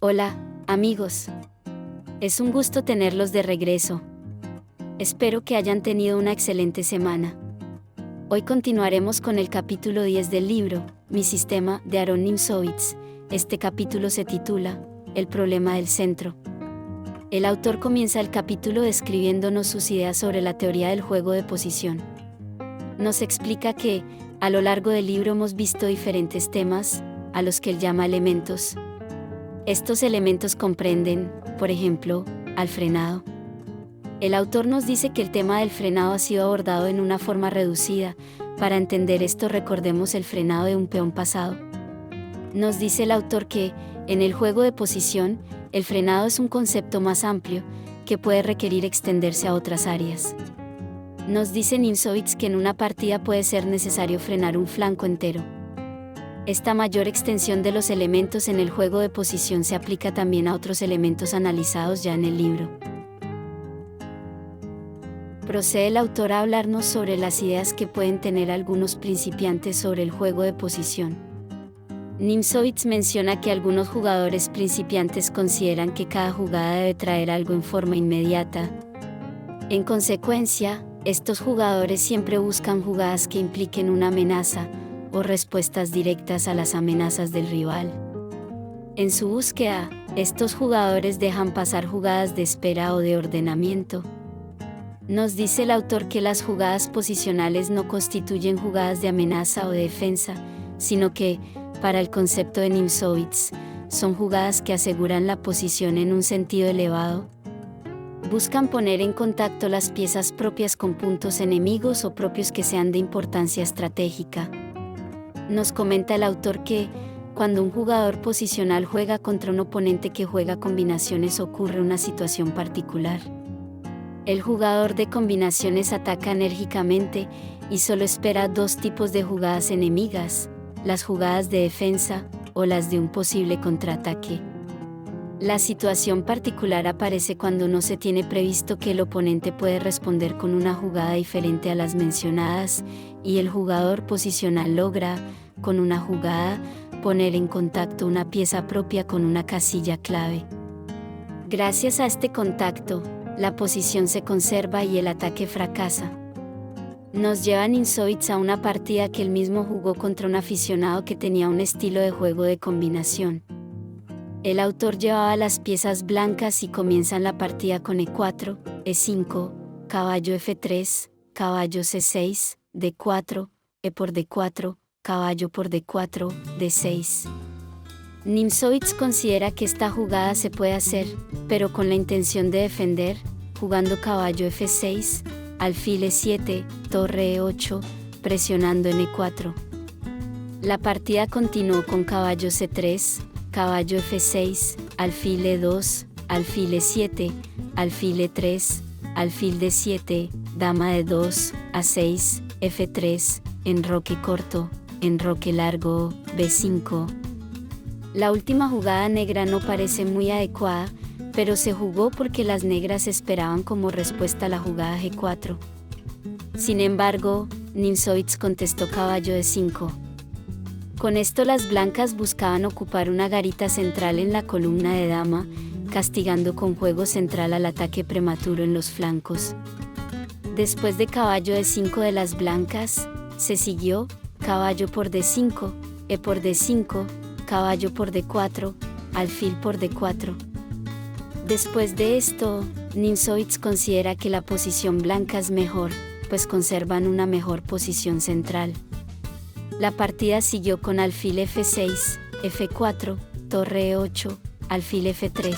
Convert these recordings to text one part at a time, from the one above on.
Hola, amigos. Es un gusto tenerlos de regreso. Espero que hayan tenido una excelente semana. Hoy continuaremos con el capítulo 10 del libro, Mi sistema, de Aaron Nimzowitz. Este capítulo se titula, El problema del centro. El autor comienza el capítulo describiéndonos sus ideas sobre la teoría del juego de posición. Nos explica que, a lo largo del libro hemos visto diferentes temas, a los que él llama elementos. Estos elementos comprenden, por ejemplo, al frenado. El autor nos dice que el tema del frenado ha sido abordado en una forma reducida. Para entender esto, recordemos el frenado de un peón pasado. Nos dice el autor que, en el juego de posición, el frenado es un concepto más amplio, que puede requerir extenderse a otras áreas. Nos dice Nimzowitz que en una partida puede ser necesario frenar un flanco entero. Esta mayor extensión de los elementos en el juego de posición se aplica también a otros elementos analizados ya en el libro. Procede el autor a hablarnos sobre las ideas que pueden tener algunos principiantes sobre el juego de posición. Nimzowitz menciona que algunos jugadores principiantes consideran que cada jugada debe traer algo en forma inmediata. En consecuencia, estos jugadores siempre buscan jugadas que impliquen una amenaza, o respuestas directas a las amenazas del rival. En su búsqueda, estos jugadores dejan pasar jugadas de espera o de ordenamiento. Nos dice el autor que las jugadas posicionales no constituyen jugadas de amenaza o de defensa, sino que, para el concepto de Nimzowitz, son jugadas que aseguran la posición en un sentido elevado. Buscan poner en contacto las piezas propias con puntos enemigos o propios que sean de importancia estratégica. Nos comenta el autor que, cuando un jugador posicional juega contra un oponente que juega combinaciones, ocurre una situación particular. El jugador de combinaciones ataca enérgicamente y solo espera dos tipos de jugadas enemigas, las jugadas de defensa o las de un posible contraataque. La situación particular aparece cuando no se tiene previsto que el oponente puede responder con una jugada diferente a las mencionadas, y el jugador posicional logra, con una jugada, poner en contacto una pieza propia con una casilla clave. Gracias a este contacto, la posición se conserva y el ataque fracasa. Nos lleva Nimzowitz a una partida que él mismo jugó contra un aficionado que tenía un estilo de juego de combinación. El autor llevaba las piezas blancas y comienzan la partida con E4, E5, caballo F3, caballo C6, D4, E por D4, caballo por D4, D6. Nimzowitz considera que esta jugada se puede hacer, pero con la intención de defender, jugando caballo F6, alfil E7, torre E8, presionando en E4. La partida continuó con caballo C3, caballo F6, alfil E2, alfil E7, alfil E3, alfil D7, dama D2, A6, F3, enroque corto, enroque largo, B5. La última jugada negra no parece muy adecuada, pero se jugó porque las negras esperaban como respuesta a la jugada G4. Sin embargo, Nimzowitz contestó caballo D5. Con esto las blancas buscaban ocupar una garita central en la columna de dama, castigando con juego central al ataque prematuro en los flancos. Después de caballo D5 de las blancas, se siguió caballo por D5, E por D5, caballo por D4, alfil por D4. Después de esto, Nimzowitz considera que la posición blanca es mejor, pues conservan una mejor posición central. La partida siguió con alfil F6, F4, torre E8, alfil F3.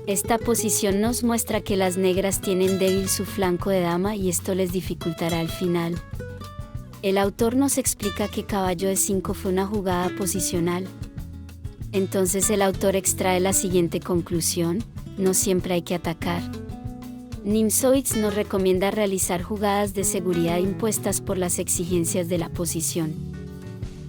Esta posición nos muestra que las negras tienen débil su flanco de dama y esto les dificultará el final. El autor nos explica que caballo E5 fue una jugada posicional. Entonces el autor extrae la siguiente conclusión: no siempre hay que atacar. Nimzowitz nos recomienda realizar jugadas de seguridad impuestas por las exigencias de la posición.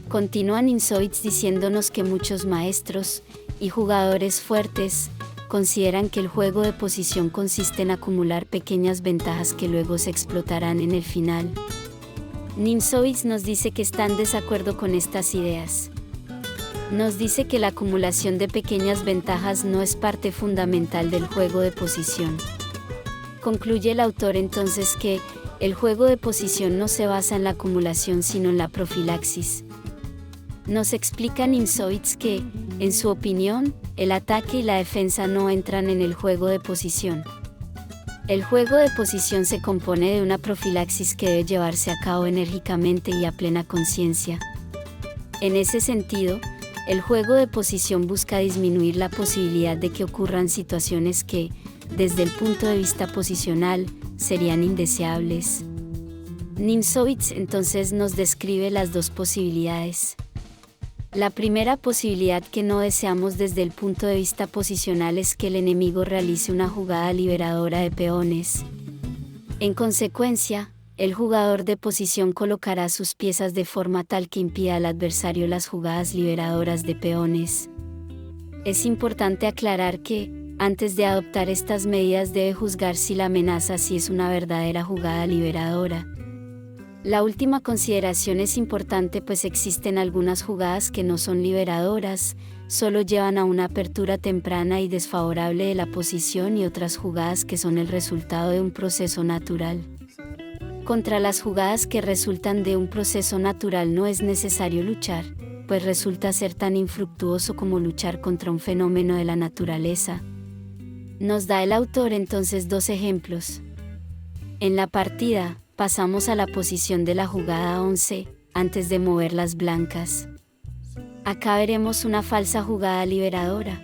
Continúa Nimzowitz diciéndonos que muchos maestros y jugadores fuertes consideran que el juego de posición consiste en acumular pequeñas ventajas que luego se explotarán en el final. Nimzowitz nos dice que está en desacuerdo con estas ideas. Nos dice que la acumulación de pequeñas ventajas no es parte fundamental del juego de posición. Concluye el autor entonces que el juego de posición no se basa en la acumulación sino en la profilaxis. Nos explica Nimzowitsch que, en su opinión, el ataque y la defensa no entran en el juego de posición. El juego de posición se compone de una profilaxis que debe llevarse a cabo enérgicamente y a plena conciencia. En ese sentido, el juego de posición busca disminuir la posibilidad de que ocurran situaciones que, desde el punto de vista posicional, serían indeseables. Nimzowitsch entonces nos describe las dos posibilidades. La primera posibilidad que no deseamos desde el punto de vista posicional es que el enemigo realice una jugada liberadora de peones. En consecuencia, el jugador de posición colocará sus piezas de forma tal que impida al adversario las jugadas liberadoras de peones. Es importante aclarar que, antes de adoptar estas medidas debe juzgar si la amenaza sí es una verdadera jugada liberadora. La última consideración es importante pues existen algunas jugadas que no son liberadoras, solo llevan a una apertura temprana y desfavorable de la posición y otras jugadas que son el resultado de un proceso natural. Contra las jugadas que resultan de un proceso natural no es necesario luchar, pues resulta ser tan infructuoso como luchar contra un fenómeno de la naturaleza. Nos da el autor entonces dos ejemplos. En la partida, pasamos a la posición de la jugada 11, antes de mover las blancas. Acá veremos una falsa jugada liberadora.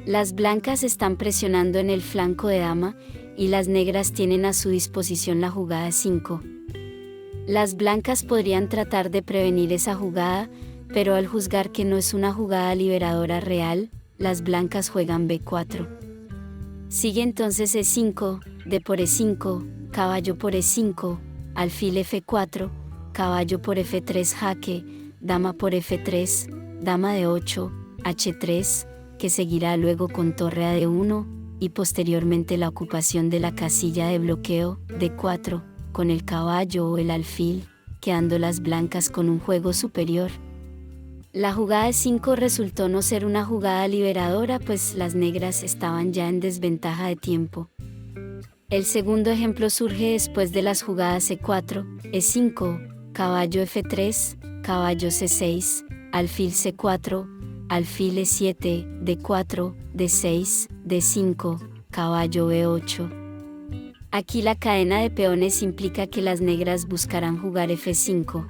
Las blancas están presionando en el flanco de dama, y las negras tienen a su disposición la jugada 5. Las blancas podrían tratar de prevenir esa jugada, pero al juzgar que no es una jugada liberadora real, las blancas juegan B4. Sigue entonces E5, D por E5, caballo por E5, alfil F4, caballo por F3 jaque, dama por F3, dama de 8, H3, que seguirá luego con torre a D1, y posteriormente la ocupación de la casilla de bloqueo, D4, con el caballo o el alfil, quedando las blancas con un juego superior. La jugada E5 resultó no ser una jugada liberadora pues las negras estaban ya en desventaja de tiempo. El segundo ejemplo surge después de las jugadas E4, E5, caballo F3, caballo C6, alfil C4, alfil E7, D4, D6, D5, caballo B8. Aquí la cadena de peones implica que las negras buscarán jugar F5.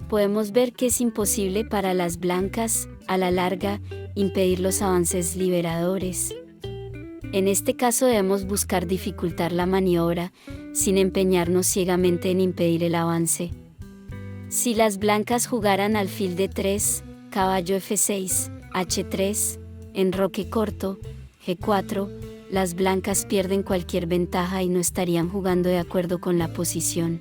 Podemos ver que es imposible para las blancas, a la larga, impedir los avances liberadores. En este caso debemos buscar dificultar la maniobra, sin empeñarnos ciegamente en impedir el avance. Si las blancas jugaran alfil D3, caballo F6, H3, enroque corto, G4, las blancas pierden cualquier ventaja y no estarían jugando de acuerdo con la posición.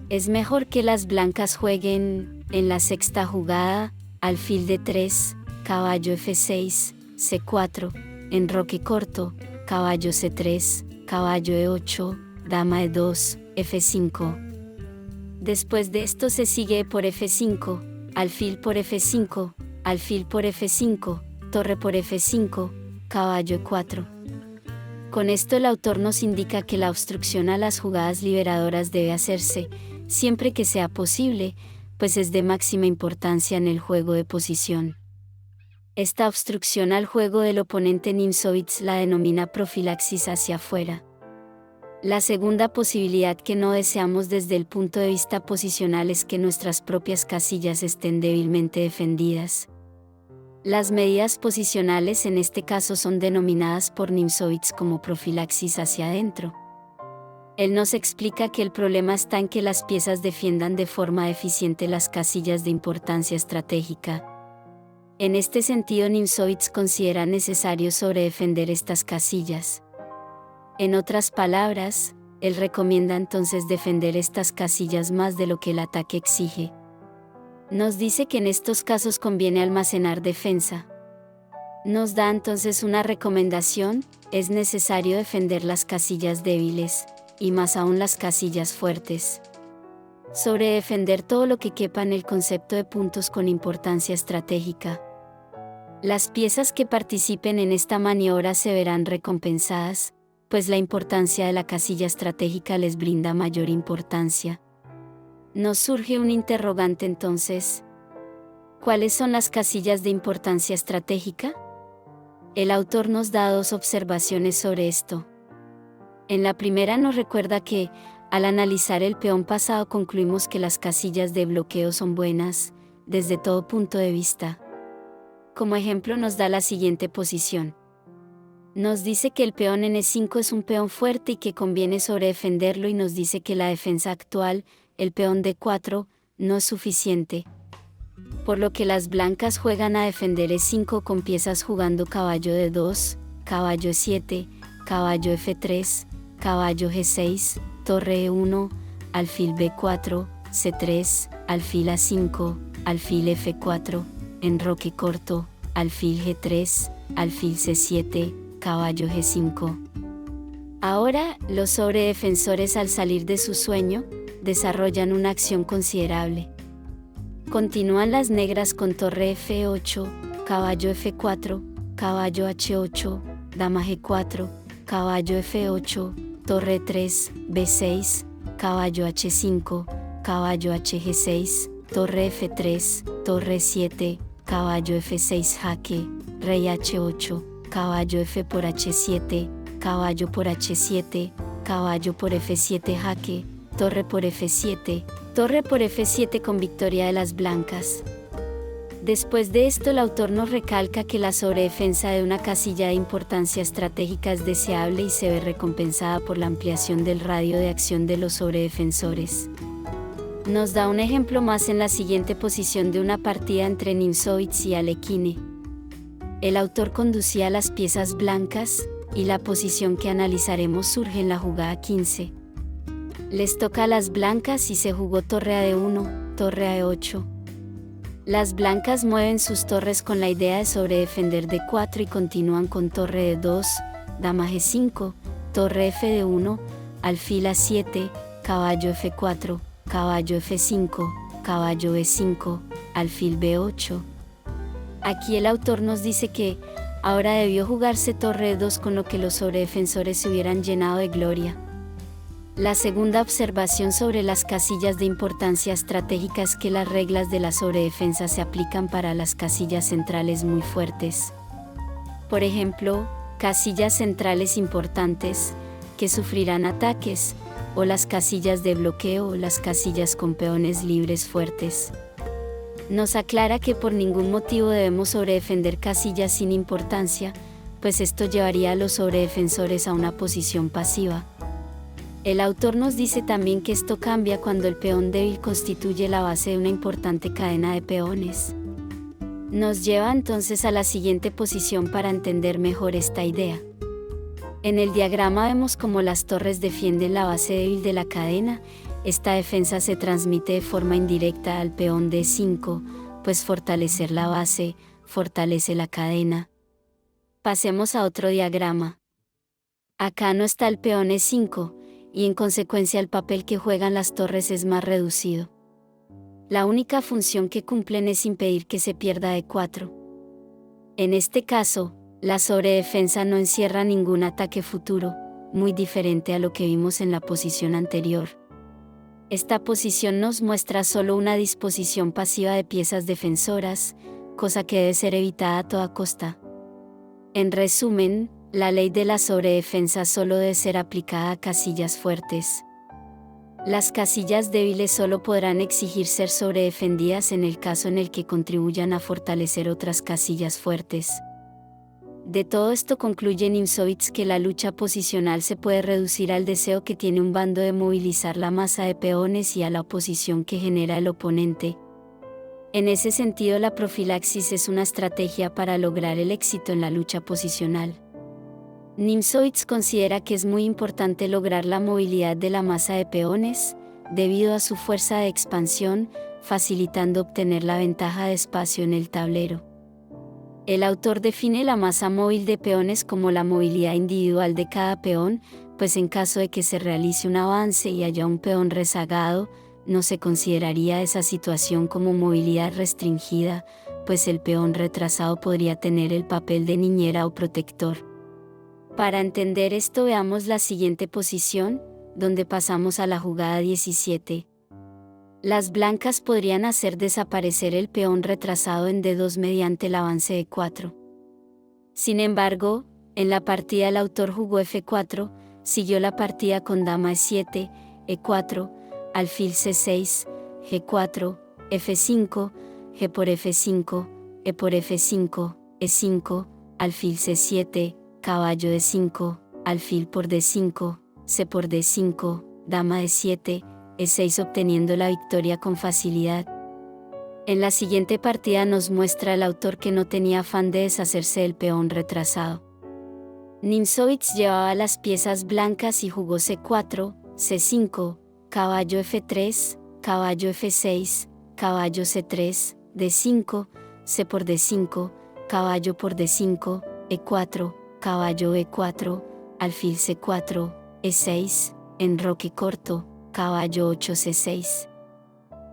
Es mejor que las blancas jueguen, en la sexta jugada, alfil D3, caballo F6, C4, enroque corto, caballo C3, caballo E8, dama E2, F5. Después de esto se sigue por F5, alfil por F5, alfil por F5, torre por F5, caballo E4. Con esto el autor nos indica que la obstrucción a las jugadas liberadoras debe hacerse, siempre que sea posible, pues es de máxima importancia en el juego de posición. Esta obstrucción al juego del oponente Nimzowitsch la denomina profilaxis hacia afuera. La segunda posibilidad que no deseamos desde el punto de vista posicional es que nuestras propias casillas estén débilmente defendidas. Las medidas posicionales en este caso son denominadas por Nimzowitsch como profilaxis hacia adentro. Él nos explica que el problema está en que las piezas defiendan de forma eficiente las casillas de importancia estratégica. En este sentido Nimzowitsch considera necesario sobredefender estas casillas. En otras palabras, él recomienda entonces defender estas casillas más de lo que el ataque exige. Nos dice que en estos casos conviene almacenar defensa. Nos da entonces una recomendación, es necesario defender las casillas débiles, y más aún las casillas fuertes. Sobre defender todo lo que quepa en el concepto de puntos con importancia estratégica. Las piezas que participen en esta maniobra se verán recompensadas, pues la importancia de la casilla estratégica les brinda mayor importancia. Nos surge un interrogante entonces. ¿Cuáles son las casillas de importancia estratégica? El autor nos da dos observaciones sobre esto. En la primera nos recuerda que, al analizar el peón pasado concluimos que las casillas de bloqueo son buenas, desde todo punto de vista. Como ejemplo nos da la siguiente posición. Nos dice que el peón en E5 es un peón fuerte y que conviene sobredefenderlo y nos dice que la defensa actual, el peón D4, no es suficiente. Por lo que las blancas juegan a defender E5 con piezas jugando caballo D2, caballo E7, caballo F3, caballo G6, torre E1, alfil B4, C3, alfil A5, alfil F4, enroque corto, alfil G3, alfil C7, caballo G5. Ahora, los sobredefensores al salir de su sueño, desarrollan una acción considerable. Continúan las negras con torre F8, caballo F4, caballo H8, dama G4, caballo F8, torre 3, B6, caballo H5, caballo HG6, torre F3, torre 7, caballo F6 jaque, rey H8, caballo F por H7, caballo por H7, caballo por F7 jaque, torre por F7, torre por F7 con victoria de las blancas. Después de esto el autor nos recalca que la sobredefensa de una casilla de importancia estratégica es deseable y se ve recompensada por la ampliación del radio de acción de los sobredefensores. Nos da un ejemplo más en la siguiente posición de una partida entre Nimzowitz y Alekhine. El autor conducía las piezas blancas, y la posición que analizaremos surge en la jugada 15. Les toca a las blancas y se jugó torre a D1, torre a E8. Las blancas mueven sus torres con la idea de sobredefender D4 y continúan con torre D2, dama G5, torre F D1, alfil A7, caballo F4, caballo F5, caballo E5, alfil B8. Aquí el autor nos dice que, ahora debió jugarse torre E2 con lo que los sobredefensores se hubieran llenado de gloria. La segunda observación sobre las casillas de importancia estratégica es que las reglas de la sobredefensa se aplican para las casillas centrales muy fuertes. Por ejemplo, casillas centrales importantes, que sufrirán ataques, o las casillas de bloqueo o las casillas con peones libres fuertes. Nos aclara que por ningún motivo debemos sobredefender casillas sin importancia, pues esto llevaría a los sobredefensores a una posición pasiva. El autor nos dice también que esto cambia cuando el peón débil constituye la base de una importante cadena de peones. Nos lleva entonces a la siguiente posición para entender mejor esta idea. En el diagrama vemos cómo las torres defienden la base débil de la cadena. Esta defensa se transmite de forma indirecta al peón D5, pues fortalecer la base fortalece la cadena. Pasemos a otro diagrama. Acá no está el peón E5, y en consecuencia el papel que juegan las torres es más reducido. La única función que cumplen es impedir que se pierda E4. En este caso, la sobredefensa no encierra ningún ataque futuro, muy diferente a lo que vimos en la posición anterior. Esta posición nos muestra solo una disposición pasiva de piezas defensoras, cosa que debe ser evitada a toda costa. En resumen, la ley de la sobredefensa solo debe ser aplicada a casillas fuertes. Las casillas débiles solo podrán exigir ser sobredefendidas en el caso en el que contribuyan a fortalecer otras casillas fuertes. De todo esto concluye Nimzowitz que la lucha posicional se puede reducir al deseo que tiene un bando de movilizar la masa de peones y a la oposición que genera el oponente. En ese sentido, la profilaxis es una estrategia para lograr el éxito en la lucha posicional. Nimzowitz considera que es muy importante lograr la movilidad de la masa de peones, debido a su fuerza de expansión, facilitando obtener la ventaja de espacio en el tablero. El autor define la masa móvil de peones como la movilidad individual de cada peón, pues en caso de que se realice un avance y haya un peón rezagado, no se consideraría esa situación como movilidad restringida, pues el peón retrasado podría tener el papel de niñera o protector. Para entender esto, veamos la siguiente posición, donde pasamos a la jugada 17. Las blancas podrían hacer desaparecer el peón retrasado en D2 mediante el avance de 4. Sin embargo, en la partida el autor jugó F4, siguió la partida con dama E7, E4, alfil C6, G4, F5, G por F5, E por F5, E5, alfil C7, caballo D5, alfil por D5, C por D5, dama D7, E6 obteniendo la victoria con facilidad. En la siguiente partida nos muestra el autor que no tenía afán de deshacerse del peón retrasado. Nimzowitsch llevaba las piezas blancas y jugó C4, C5, caballo F3, caballo F6, caballo C3, D5, C por D5, caballo por D5, E4, caballo E4, alfil C4, E6, enroque corto, caballo 8 C6.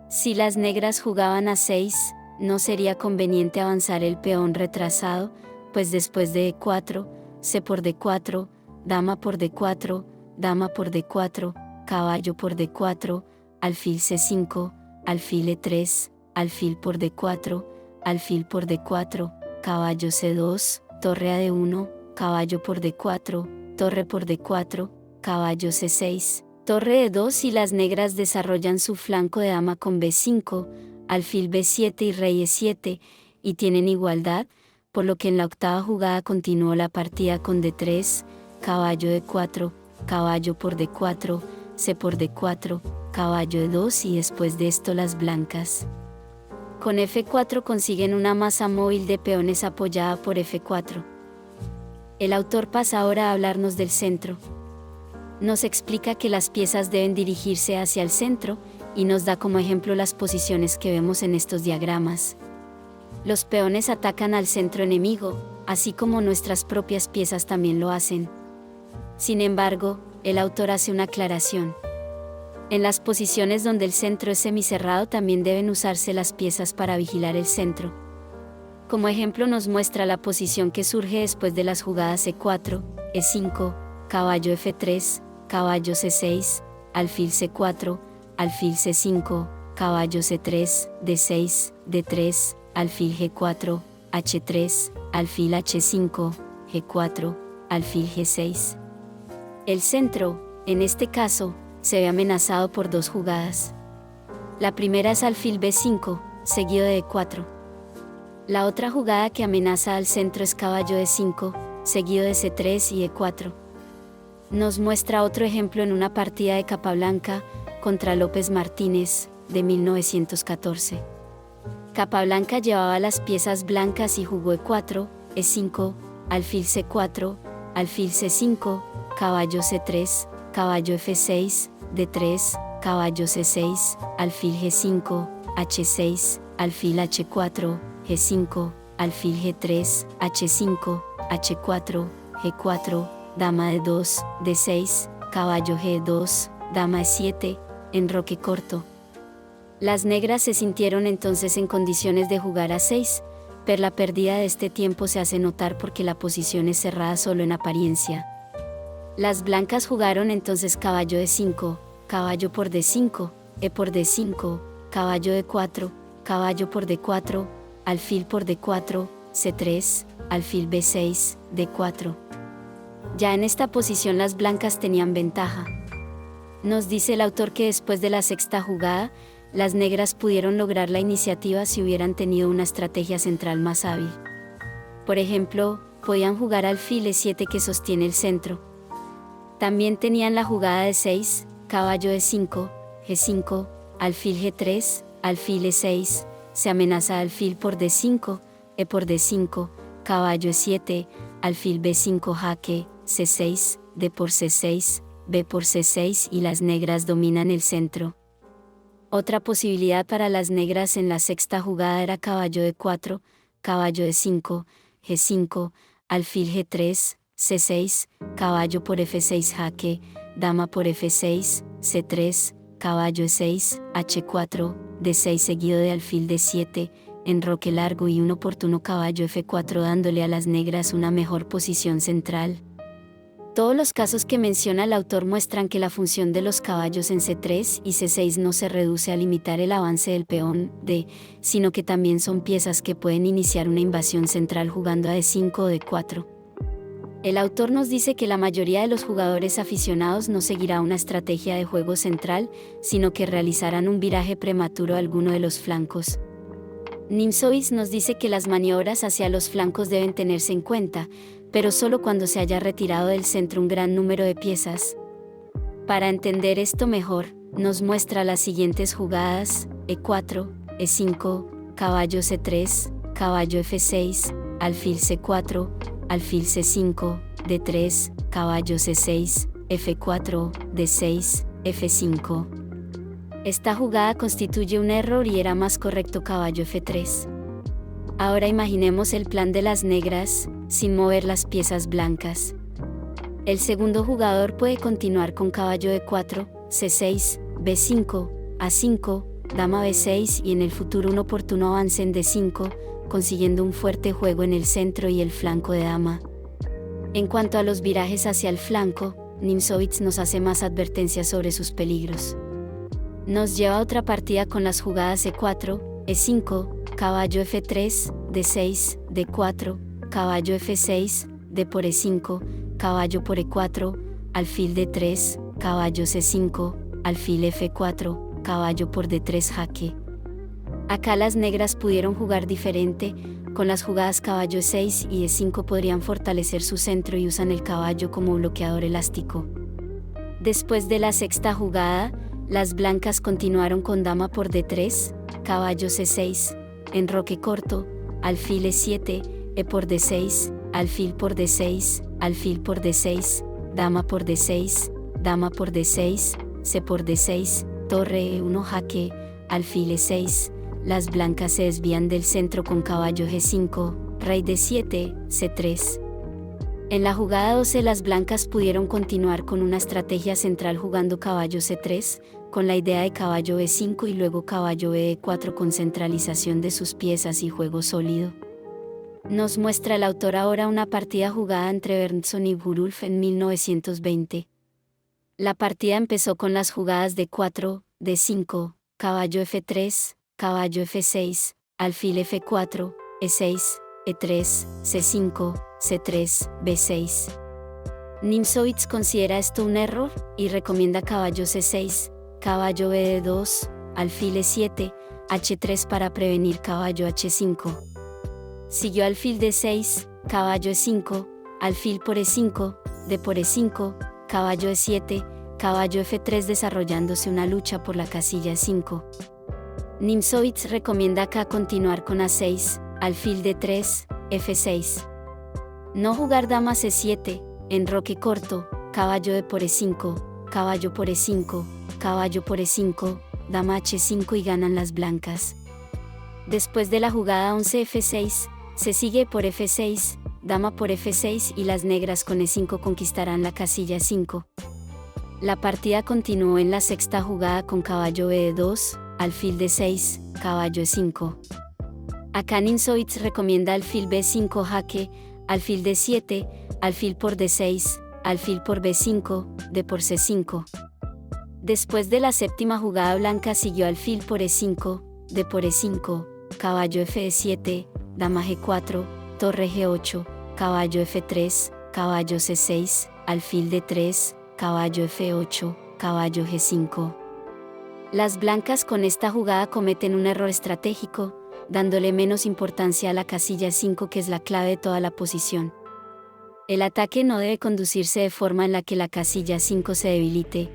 Si las negras jugaban A6, no sería conveniente avanzar el peón retrasado, pues después de E4, C por D4, dama por D4, dama por D4, caballo por D4, alfil C5, alfil E3, alfil por D4, alfil por D4, caballo C2, torre a D1, caballo por D4, torre por D4, caballo C6, torre D2 y las negras desarrollan su flanco de dama con B5, alfil B7 y rey E7, y tienen igualdad, por lo que en la octava jugada continuó la partida con D3, caballo D4, caballo por D4, C por D4, caballo E2 y después de esto las blancas. Con F4 consiguen una masa móvil de peones apoyada por F4. El autor pasa ahora a hablarnos del centro. Nos explica que las piezas deben dirigirse hacia el centro, y nos da como ejemplo las posiciones que vemos en estos diagramas. Los peones atacan al centro enemigo, así como nuestras propias piezas también lo hacen. Sin embargo, el autor hace una aclaración. En las posiciones donde el centro es semicerrado también deben usarse las piezas para vigilar el centro. Como ejemplo nos muestra la posición que surge después de las jugadas E4, E5, caballo F3, caballo C6, alfil C4, alfil C5, caballo C3, D6, D3, alfil G4, H3, alfil H5, G4, alfil G6. El centro, en este caso, se ve amenazado por dos jugadas. La primera es alfil B5, seguido de E4. La otra jugada que amenaza al centro es caballo D5, seguido de C3 y E4. Nos muestra otro ejemplo en una partida de Capablanca contra López Martínez, de 1914. Capablanca llevaba las piezas blancas y jugó E4, E5, alfil C4, alfil C5, caballo C3, caballo F6, D3, caballo C6, alfil G5, H6, alfil H4, G5, alfil G3, H5, H4, G4, dama D2, D6, caballo G2, dama E7, enroque corto. Las negras se sintieron entonces en condiciones de jugar A6, pero la pérdida de este tiempo se hace notar porque la posición es cerrada solo en apariencia. Las blancas jugaron entonces caballo D5, caballo por D5, E por D5, caballo D4, caballo por D4, alfil por D4, C3, alfil B6, D4. Ya en esta posición las blancas tenían ventaja. Nos dice el autor que después de la sexta jugada, las negras pudieron lograr la iniciativa si hubieran tenido una estrategia central más hábil. Por ejemplo, podían jugar alfil E7 que sostiene el centro. También tenían la jugada de 6, caballo E5, G5, alfil G3, alfil E6, se amenaza alfil por D5, E por D5, caballo E7, alfil B5 jaque, C6, D por C6, B por C6 y las negras dominan el centro. Otra posibilidad para las negras en la sexta jugada era caballo D4, caballo D5, G5, alfil G3, C6, caballo por F6 jaque, dama por F6, C3, caballo E6, H4, D6 seguido de alfil D7, enroque largo y un oportuno caballo F4 dándole a las negras una mejor posición central. Todos los casos que menciona el autor muestran que la función de los caballos en C3 y C6 no se reduce a limitar el avance del peón D, sino que también son piezas que pueden iniciar una invasión central jugando a D5 o D4. El autor nos dice que la mayoría de los jugadores aficionados no seguirá una estrategia de juego central, sino que realizarán un viraje prematuro a alguno de los flancos. Nimzowitz nos dice que las maniobras hacia los flancos deben tenerse en cuenta, pero solo cuando se haya retirado del centro un gran número de piezas. Para entender esto mejor, nos muestra las siguientes jugadas: E4, E5, caballo C3, caballo F6, alfil C4, alfil C5, D3, caballo C6, F4, D6, F5. Esta jugada constituye un error y era más correcto caballo F3. Ahora imaginemos el plan de las negras, sin mover las piezas blancas. El segundo jugador puede continuar con caballo E4, C6, B5, A5, dama B6 y en el futuro un oportuno avance en D5, consiguiendo un fuerte juego en el centro y el flanco de dama. En cuanto a los virajes hacia el flanco, Nimzowitz nos hace más advertencias sobre sus peligros. Nos lleva a otra partida con las jugadas E4, E5, caballo F3, D6, D4, caballo F6, D por E5, caballo por E4, alfil D3, caballo C5, alfil F4, caballo por D3 jaque. Acá las negras pudieron jugar diferente, con las jugadas caballo E6 y E5 podrían fortalecer su centro y usan el caballo como bloqueador elástico. Después de la sexta jugada, las blancas continuaron con dama por D3, caballo C6, enroque corto, alfil E7, E por D6, alfil por D6, alfil por D6, dama por D6, dama por D6, C por D6, torre E1 jaque, alfil E6. Las blancas se desvían del centro con caballo G5, rey D7, C3. En la jugada 12 las blancas pudieron continuar con una estrategia central jugando caballo C3, con la idea de caballo E5 y luego caballo E4 con centralización de sus piezas y juego sólido. Nos muestra el autor ahora una partida jugada entre Bernson y Burulf en 1920. La partida empezó con las jugadas D4, D5, caballo F3, caballo F6, alfil F4, E6, E3, C5, C3, B6. Nimzowitz considera esto un error y recomienda caballo C6, caballo BD2, alfil E7, H3 para prevenir caballo H5. Siguió alfil D6, caballo E5, alfil por E5, D por E5, caballo E7, caballo F3 desarrollándose una lucha por la casilla E5. Nimzowitz recomienda acá continuar con A6, alfil D3, F6. No jugar dama C7, enroque corto, caballo D por E5, caballo por E5, caballo por E5, dama H5 y ganan las blancas. Después de la jugada 11 F6, se sigue por F6, dama por F6 y las negras con E5 conquistarán la casilla E5. La partida continuó en la sexta jugada con caballo BD2, alfil D6, caballo E5. Acá Nimzowitz recomienda alfil B5 jaque, alfil D7, alfil por D6, alfil por B5, D por C5. Después de la séptima jugada blanca siguió alfil por E5, D por E5, caballo F7, dama G4, torre G8, caballo F3, caballo C6, alfil D3, caballo F8, caballo G5. Las blancas con esta jugada cometen un error estratégico, dándole menos importancia a la casilla 5 que es la clave de toda la posición. El ataque no debe conducirse de forma en la que la casilla 5 se debilite.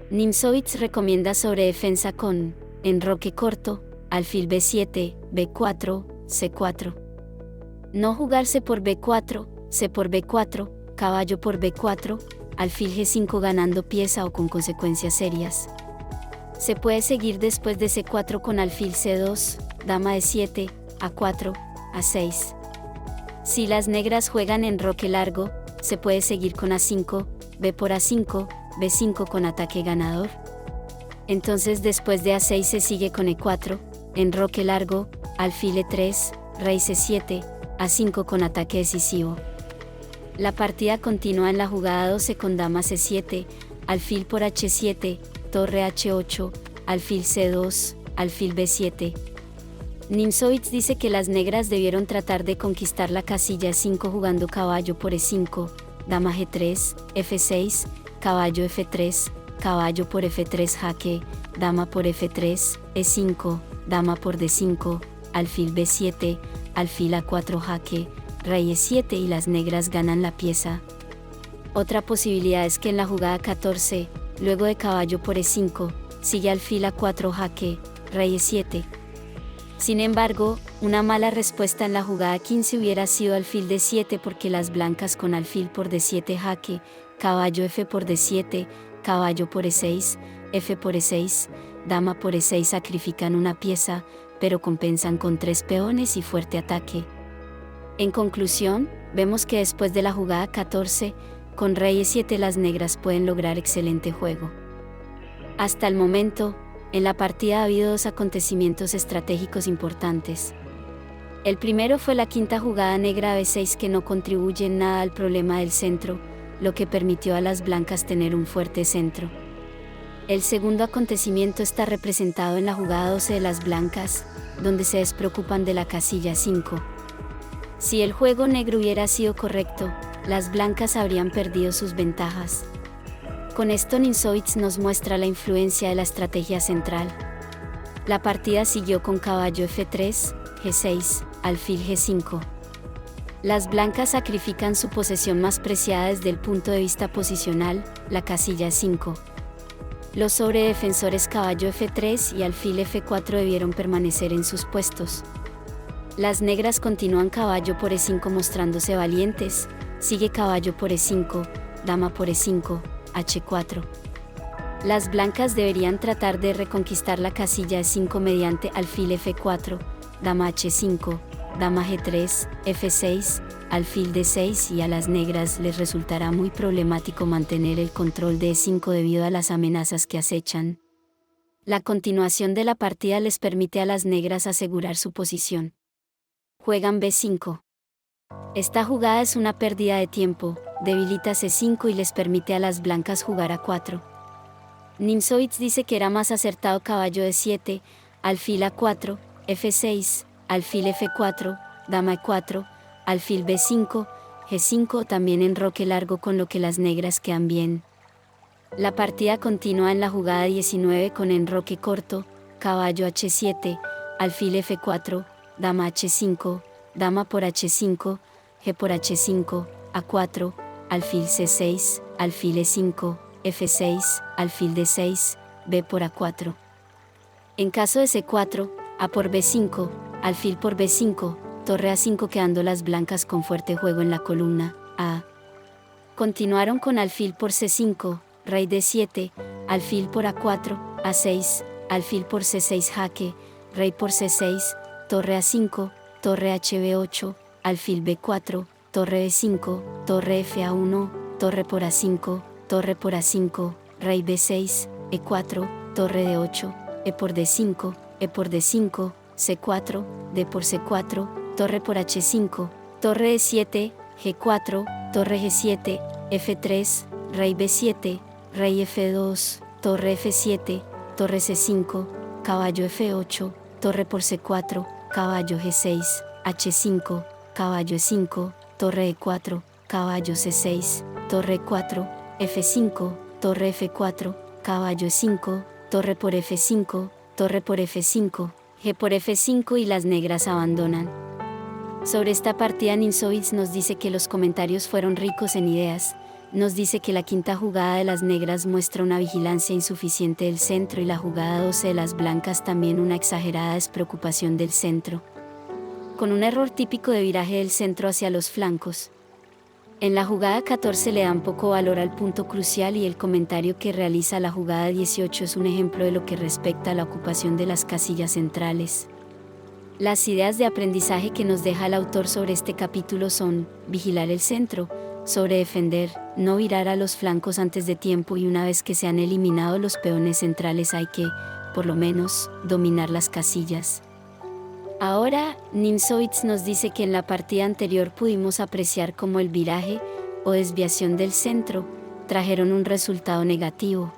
Nimzowitz recomienda sobre defensa con enroque corto, alfil B7, B4, C4. No jugarse por B4, C por B4, caballo por B4, alfil G5 ganando pieza o con consecuencias serias. Se puede seguir después de C4 con alfil C2, dama D7, A4, A6. Si las negras juegan enroque largo, se puede seguir con A5, B por A5, B5 con ataque ganador. Entonces después de A6 se sigue con E4, enroque largo, alfil E3, rey C7, A5 con ataque decisivo. La partida continúa en la jugada 12 con dama C7, alfil por H7, torre H8, alfil C2, alfil B7. Nimzowitsch dice que las negras debieron tratar de conquistar la casilla E5 jugando caballo por E5, dama G3, F6, caballo F3, caballo por F3 jaque, dama por F3, E5, dama por D5, alfil B7, alfil A4 jaque, rey E7 y las negras ganan la pieza. Otra posibilidad es que en la jugada 14, luego de caballo por E5, sigue alfil A4 jaque, rey E7. Sin embargo, una mala respuesta en la jugada 15 hubiera sido alfil D7 porque las blancas con alfil por D7 jaque, caballo F por D7, caballo por E6, F por E6, dama por E6 sacrifican una pieza, pero compensan con 3 peones y fuerte ataque. En conclusión, vemos que después de la jugada 14, con rey E7 las negras pueden lograr excelente juego. Hasta el momento, en la partida ha habido 2 acontecimientos estratégicos importantes. El primero fue la quinta jugada negra B6 que no contribuye en nada al problema del centro, lo que permitió a las blancas tener un fuerte centro. El segundo acontecimiento está representado en la jugada 12 de las blancas, donde se despreocupan de la casilla 5. Si el juego negro hubiera sido correcto, las blancas habrían perdido sus ventajas. Con esto Nimzowitsch nos muestra la influencia de la estrategia central. La partida siguió con caballo F3, G6, alfil G5. Las blancas sacrifican su posesión más preciada desde el punto de vista posicional, la casilla E5. Los sobredefensores caballo F3 y alfil F4 debieron permanecer en sus puestos. Las negras continúan caballo por E5 mostrándose valientes, sigue caballo por E5, dama por E5, H4. Las blancas deberían tratar de reconquistar la casilla E5 mediante alfil F4, dama H5, dama G3, F6, alfil D6 y a las negras les resultará muy problemático mantener el control de E5 debido a las amenazas que acechan. La continuación de la partida les permite a las negras asegurar su posición. Juegan B5. Esta jugada es una pérdida de tiempo, debilita C5 y les permite a las blancas jugar A4. Nimzowitsch dice que era más acertado caballo D7, alfil A4, F6, alfil F4, dama E4, alfil B5, G5 o también enroque largo con lo que las negras quedan bien. La partida continúa en la jugada 19 con enroque corto, caballo H7, alfil F4, dama H5, dama por H5, G por H5, A4, alfil C6, alfil E5, F6, alfil D6, B por A4. En caso de C4, A por B5, alfil por B5, torre A5 quedando las blancas con fuerte juego en la columna A. Continuaron con alfil por C5, rey D7, alfil por A4, A6, alfil por C6 jaque, rey por C6, torre A5, torre HB8, alfil B4, torre B5, torre FA1, torre por A5, torre por A5, rey B6, E4, torre D8, E por D5, E por D5, C4, D por C4, torre por H5, torre E7, G4, torre G7, F3, rey B7, rey F2, torre F7, torre C5, caballo F8, torre por C4, caballo G6, H5, caballo E5, torre E4, caballo C6, torre E4, F5, torre F4, caballo E5, torre por F5, torre por F5, G por F5 y las negras abandonan. Sobre esta partida Nimzowitsch nos dice que los comentarios fueron ricos en ideas, nos dice que la quinta jugada de las negras muestra una vigilancia insuficiente del centro y la jugada 12 de las blancas también una exagerada despreocupación del centro, con un error típico de viraje del centro hacia los flancos. En la jugada 14 le dan poco valor al punto crucial y el comentario que realiza la jugada 18 es un ejemplo de lo que respecta a la ocupación de las casillas centrales. Las ideas de aprendizaje que nos deja el autor sobre este capítulo son: vigilar el centro, sobre defender, no virar a los flancos antes de tiempo, y una vez que se han eliminado los peones centrales hay que, por lo menos, dominar las casillas. Ahora, Nimzowitz nos dice que en la partida anterior pudimos apreciar cómo el viraje, o desviación del centro, trajeron un resultado negativo.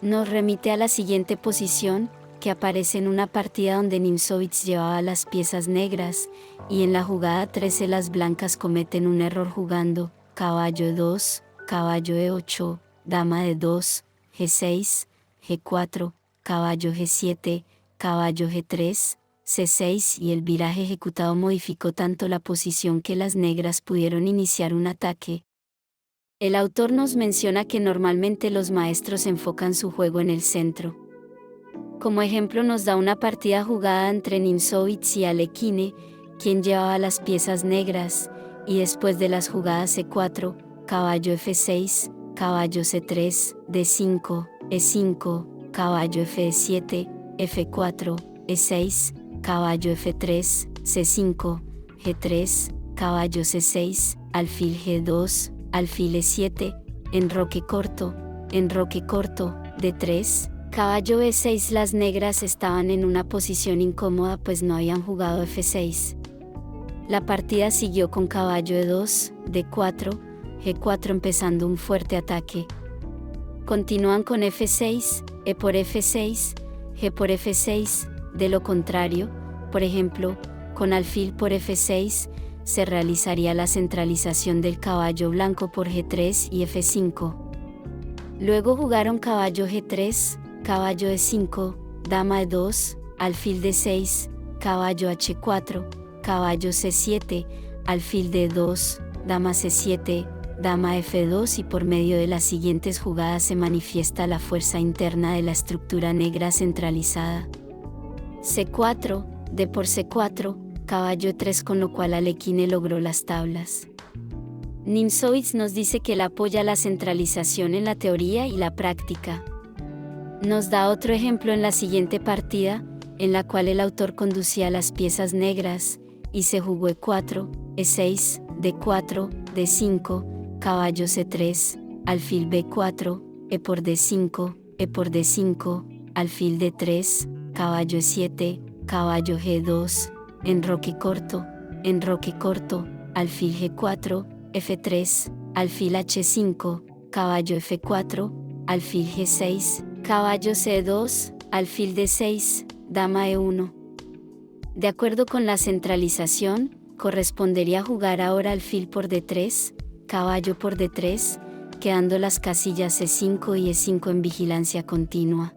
Nos remite a la siguiente posición, que aparece en una partida donde Nimzowitz llevaba las piezas negras, y en la jugada 13 las blancas cometen un error jugando caballo E2, caballo E8, dama D2, G6, G4, caballo G7, caballo G3, C6, y el viraje ejecutado modificó tanto la posición que las negras pudieron iniciar un ataque. El autor nos menciona que normalmente los maestros enfocan su juego en el centro. Como ejemplo nos da una partida jugada entre Nimzowitz y Alekhine, quien llevaba las piezas negras, y después de las jugadas C4, caballo F6, caballo C3, D5, E5, caballo F7, F4, E6, caballo F3, C5, G3, caballo C6, alfil G2, alfil E7, enroque corto, D3, caballo E6. Las negras estaban en una posición incómoda pues no habían jugado F6. La partida siguió con caballo E2, D4, G4 empezando un fuerte ataque. Continúan con F6, E por F6, G por F6, de lo contrario, por ejemplo, con alfil por F6, se realizaría la centralización del caballo blanco por G3 y F5. Luego jugaron caballo G3, caballo E5, dama E2, alfil D6, caballo H4, caballo C7, alfil D2, dama C7, dama F2, y por medio de las siguientes jugadas se manifiesta la fuerza interna de la estructura negra centralizada. C4, D por C4, caballo E3, con lo cual Alekhine logró las tablas. Nimzowitz nos dice que él apoya la centralización en la teoría y la práctica. Nos da otro ejemplo en la siguiente partida, en la cual el autor conducía las piezas negras, y se jugó E4, E6, D4, D5, caballo C3, alfil B4, E por D5, E por D5, alfil D3, caballo E7, caballo G2, enroque corto, alfil G4, F3, alfil H5, caballo F4, alfil G6, caballo C2, alfil D6, dama E1. De acuerdo con la centralización, correspondería jugar ahora alfil por D3, caballo por D3, quedando las casillas E5 y E5 en vigilancia continua.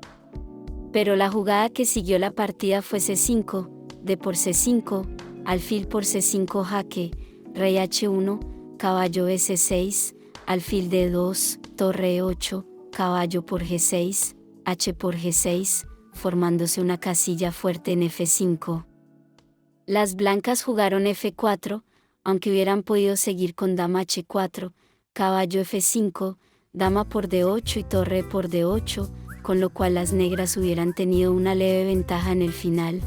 Pero la jugada que siguió la partida fue C5, D por C5, alfil por C5 jaque, rey H1, caballo S6, alfil D2, torre E8, caballo por G6, H por G6, formándose una casilla fuerte en F5. Las blancas jugaron F4, aunque hubieran podido seguir con dama H4, caballo F5, dama por D8 y torre por D8, con lo cual las negras hubieran tenido una leve ventaja en el final.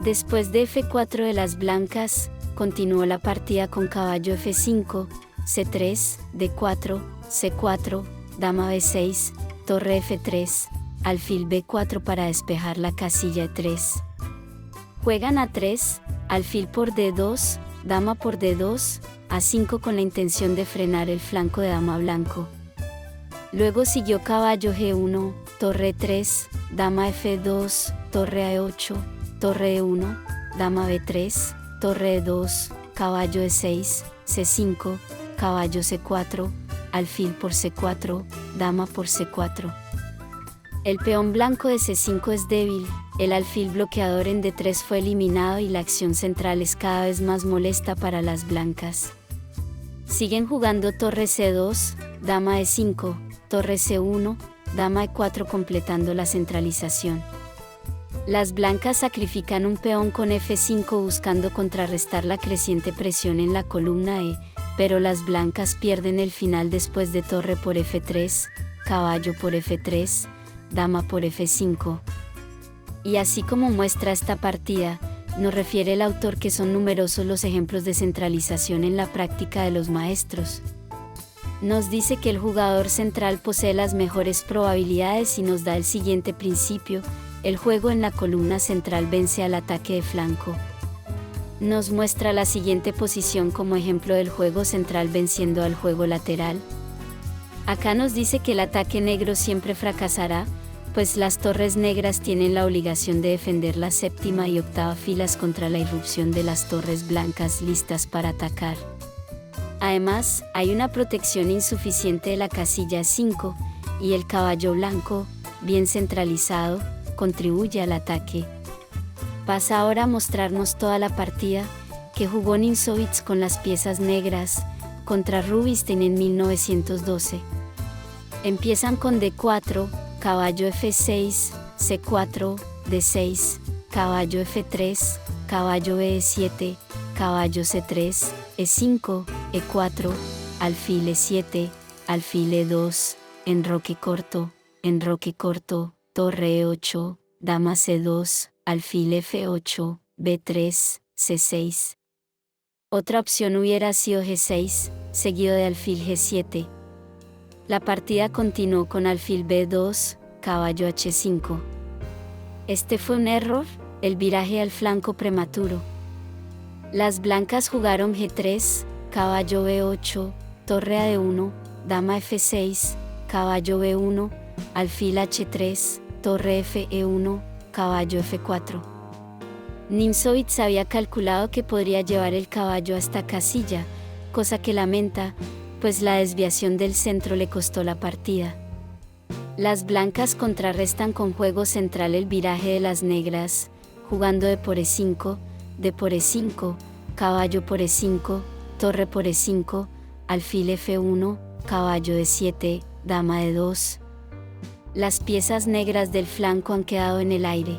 Después de F4 de las blancas, continuó la partida con caballo F5, C3, D4, C4, dama B6, torre F3, alfil B4 para despejar la casilla E3. Juegan A3, alfil por D2, dama por D2, A5 con la intención de frenar el flanco de dama blanco. Luego siguió caballo G1, torre 3, dama F2, torre A8, torre E1, dama B3, torre E2, caballo E6, C5, caballo C4, alfil por C4, dama por C4. El peón blanco de C5 es débil, el alfil bloqueador en D3 fue eliminado y la acción central es cada vez más molesta para las blancas. Siguen jugando torre C2, dama E5, torre C1, dama E4 completando la centralización. Las blancas sacrifican un peón con F5 buscando contrarrestar la creciente presión en la columna E, pero las blancas pierden el final después de torre por F3, caballo por F3, dama por F5. Y así como muestra esta partida, nos refiere el autor que son numerosos los ejemplos de centralización en la práctica de los maestros. Nos dice que el jugador central posee las mejores probabilidades y nos da el siguiente principio: el juego en la columna central vence al ataque de flanco. Nos muestra la siguiente posición como ejemplo del juego central venciendo al juego lateral. Acá nos dice que el ataque negro siempre fracasará, pues las torres negras tienen la obligación de defender la séptima y octava filas contra la irrupción de las torres blancas listas para atacar. Además, hay una protección insuficiente de la casilla 5, y el caballo blanco, bien centralizado, contribuye al ataque. Pasa ahora a mostrarnos toda la partida que jugó Nimzowitz con las piezas negras contra Rubinstein en 1912. Empiezan con D4, caballo F6, C4, D6, caballo F3, caballo E7, caballo C3, E5, E4, alfil E7, alfil E2, enroque corto, torre E8, dama C2, alfil F8, B3, C6. Otra opción hubiera sido G6, seguido de alfil G7. La partida continuó con alfil B2, caballo H5. Este fue un error, el viraje al flanco prematuro. Las blancas jugaron G3, caballo B8, torre AD1, dama F6, caballo B1, alfil H3, torre FE1, caballo F4. Nimzowitz había calculado que podría llevar el caballo a esta casilla, cosa que lamenta, pues la desviación del centro le costó la partida. Las blancas contrarrestan con juego central el viraje de las negras, jugando D por E5, D por E5, caballo por E5, torre por E5, alfil F1, caballo D7, dama D2. Las piezas negras del flanco han quedado en el aire.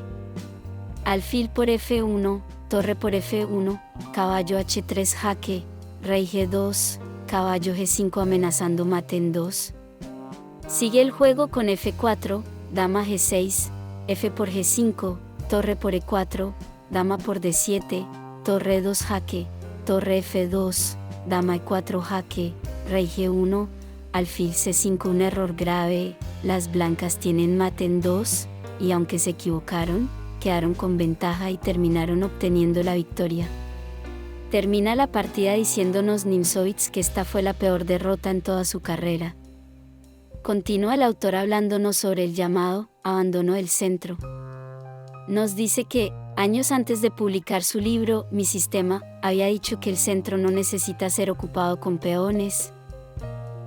Alfil por F1, torre por F1, caballo H3 jaque, rey G2, caballo G5 amenazando mate en 2. Sigue el juego con F4, dama G6, F por G5, torre por E4, dama por D7, torre E2 jaque, torre F2, dama E4 jaque, rey G1, alfil C5. Un error grave, las blancas tienen mate en 2, y aunque se equivocaron, quedaron con ventaja y terminaron obteniendo la victoria. Termina la partida diciéndonos Nimzowitz que esta fue la peor derrota en toda su carrera. Continúa el autor hablándonos sobre el llamado abandono del centro. Nos dice que, años antes de publicar su libro, Mi Sistema, había dicho que el centro no necesita ser ocupado con peones.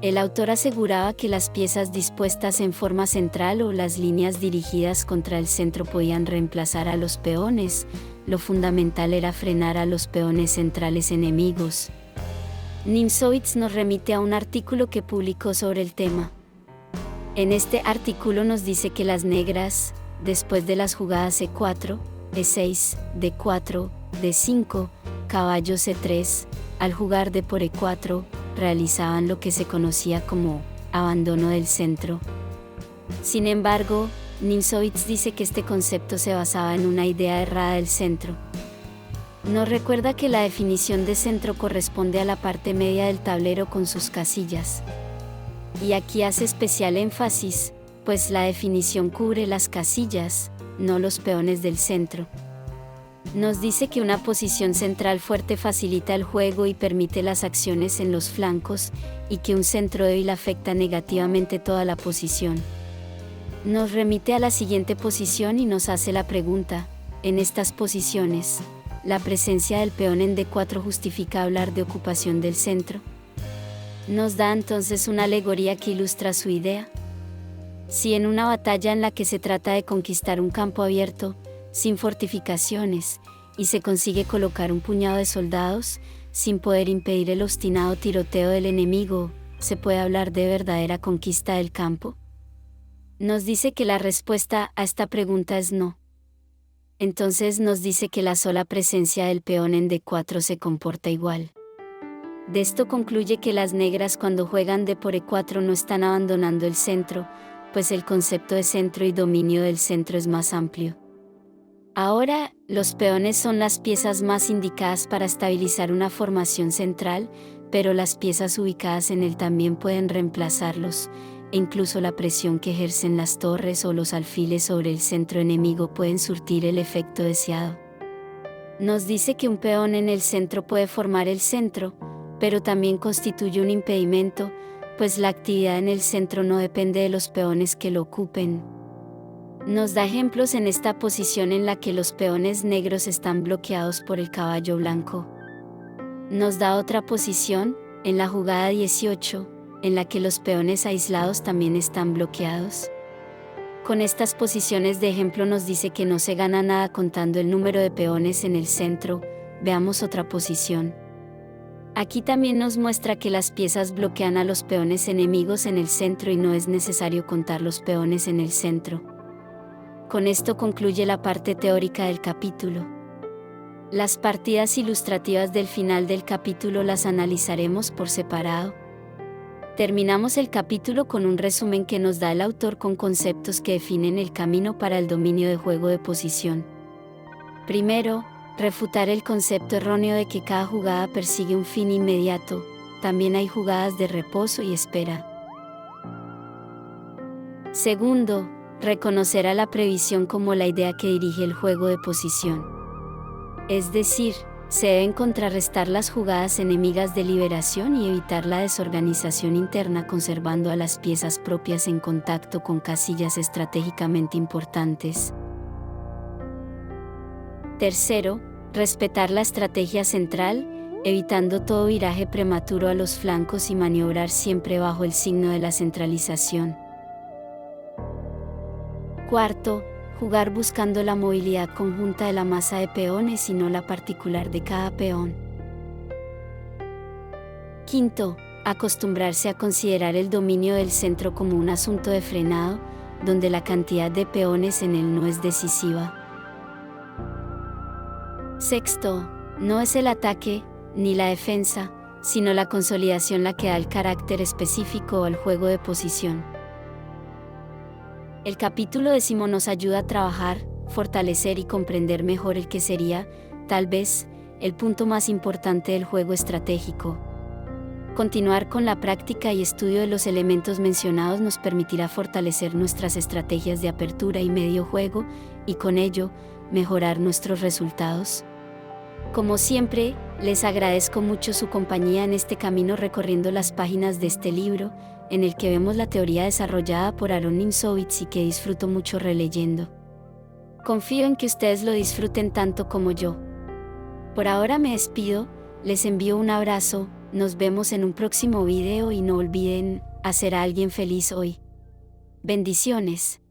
El autor aseguraba que las piezas dispuestas en forma central o las líneas dirigidas contra el centro podían reemplazar a los peones. Lo fundamental era frenar a los peones centrales enemigos. Nimzowitz nos remite a un artículo que publicó sobre el tema. En este artículo nos dice que las negras, después de las jugadas E4, E6, D4, D5, caballo C3, al jugar D por E4, realizaban lo que se conocía como abandono del centro. Sin embargo, Nimzowitz dice que este concepto se basaba en una idea errada del centro. Nos recuerda que la definición de centro corresponde a la parte media del tablero con sus casillas. Y aquí hace especial énfasis, pues la definición cubre las casillas, no los peones del centro. Nos dice que una posición central fuerte facilita el juego y permite las acciones en los flancos, y que un centro débil afecta negativamente toda la posición. Nos remite a la siguiente posición y nos hace la pregunta: en estas posiciones, ¿la presencia del peón en D4 justifica hablar de ocupación del centro? Nos da entonces una alegoría que ilustra su idea. Si en una batalla en la que se trata de conquistar un campo abierto, sin fortificaciones, y se consigue colocar un puñado de soldados, sin poder impedir el obstinado tiroteo del enemigo, ¿se puede hablar de verdadera conquista del campo? Nos dice que la respuesta a esta pregunta es no. Entonces nos dice que la sola presencia del peón en D4 se comporta igual. De esto concluye que las negras cuando juegan D por E4 no están abandonando el centro, pues el concepto de centro y dominio del centro es más amplio. Ahora, los peones son las piezas más indicadas para estabilizar una formación central, pero las piezas ubicadas en él también pueden reemplazarlos, e incluso la presión que ejercen las torres o los alfiles sobre el centro enemigo pueden surtir el efecto deseado. Nos dice que un peón en el centro puede formar el centro, pero también constituye un impedimento, pues la actividad en el centro no depende de los peones que lo ocupen. Nos da ejemplos en esta posición en la que los peones negros están bloqueados por el caballo blanco. Nos da otra posición, en la jugada 18, en la que los peones aislados también están bloqueados. Con estas posiciones de ejemplo nos dice que no se gana nada contando el número de peones en el centro. Veamos otra posición. Aquí también nos muestra que las piezas bloquean a los peones enemigos en el centro y no es necesario contar los peones en el centro. Con esto concluye la parte teórica del capítulo. Las partidas ilustrativas del final del capítulo las analizaremos por separado. Terminamos el capítulo con un resumen que nos da el autor con conceptos que definen el camino para el dominio de juego de posición. Primero, refutar el concepto erróneo de que cada jugada persigue un fin inmediato. También hay jugadas de reposo y espera. Segundo, reconocer a la previsión como la idea que dirige el juego de posición. Es decir, se deben contrarrestar las jugadas enemigas de liberación y evitar la desorganización interna conservando a las piezas propias en contacto con casillas estratégicamente importantes. Tercero, respetar la estrategia central, evitando todo viraje prematuro a los flancos y maniobrar siempre bajo el signo de la centralización. Cuarto, jugar buscando la movilidad conjunta de la masa de peones y no la particular de cada peón. Quinto, acostumbrarse a considerar el dominio del centro como un asunto de frenado, donde la cantidad de peones en él no es decisiva. Sexto, no es el ataque, ni la defensa, sino la consolidación la que da el carácter específico al juego de posición. El capítulo 10 nos ayuda a trabajar, fortalecer y comprender mejor el que sería, tal vez, el punto más importante del juego estratégico. Continuar con la práctica y estudio de los elementos mencionados nos permitirá fortalecer nuestras estrategias de apertura y medio juego, y con ello, mejorar nuestros resultados. Como siempre, les agradezco mucho su compañía en este camino recorriendo las páginas de este libro, en el que vemos la teoría desarrollada por Aaron Nimzowitz y que disfruto mucho releyendo. Confío en que ustedes lo disfruten tanto como yo. Por ahora me despido, les envío un abrazo, nos vemos en un próximo video y no olviden hacer a alguien feliz hoy. Bendiciones.